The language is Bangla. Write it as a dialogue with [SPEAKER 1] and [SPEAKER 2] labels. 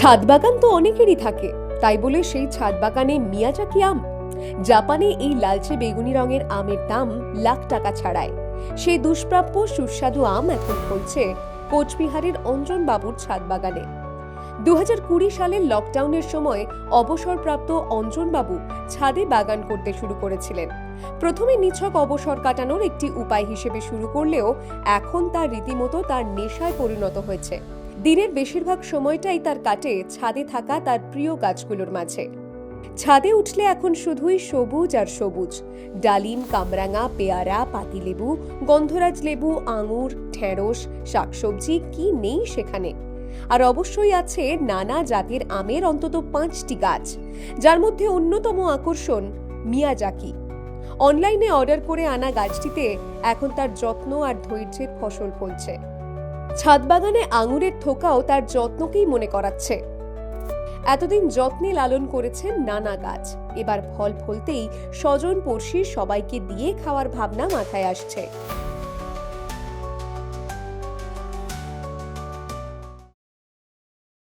[SPEAKER 1] ছাদ বাগান তো অনেকেরই থাকে, তাই বলে সেই ছাদ বাগানে মিয়াজাকি আম। জাপানে এই লালচে বেগুনি রঙের আমের দাম লাখ টাকা ছাড়ায়। সেই দুষ্প্রাপ্য সুস্বাদু আম এখন ফলছে কোচবিহারের অঞ্জন বাবুর ছাদ বাগানে। 2020 সালের লকডাউনের সময় অবসরপ্রাপ্ত অঞ্জন বাবু ছাদে বাগান করতে শুরু করেছিলেন। প্রথমে নিছক অবসর কাটানোর একটি উপায় হিসেবে শুরু করলেও এখন তার রীতিমতো তার নেশায় পরিণত হয়েছে। দিনের বেশিরভাগ সময়টাই তার কাটে ছাদে থাকা তার প্রিয় গাছগুলোর মাঝে। ছাদে উঠলে এখন শুধুই সবুজ আর সবুজ। ডালিম, কামরাঙা, পেয়ারা, পাতিলেবু, গন্ধরাজ লেবু, আঙুর, ঢেঁড়স, শাকসবজি কি নেই সেখানে। আর অবশ্যই আছে নানা জাতের আমের অন্তত 5টি গাছ, যার মধ্যে অন্যতম আকর্ষণ মিয়াজাকি। অনলাইনে অর্ডার করে আনা গাছটিতে এখন তার যত্ন আর ধৈর্যের ফসল ফলছে। ছাদ বাগানে আঙুরের থোকাও তার যত্নকেই মনে করাচ্ছে। এতদিন যত্নে লালন করেছেন নানা গাছ, এবার ফল ফলতেই স্বজন পড়শি সবাইকে দিয়ে খাওয়ার ভাবনা মাথায় আসছে।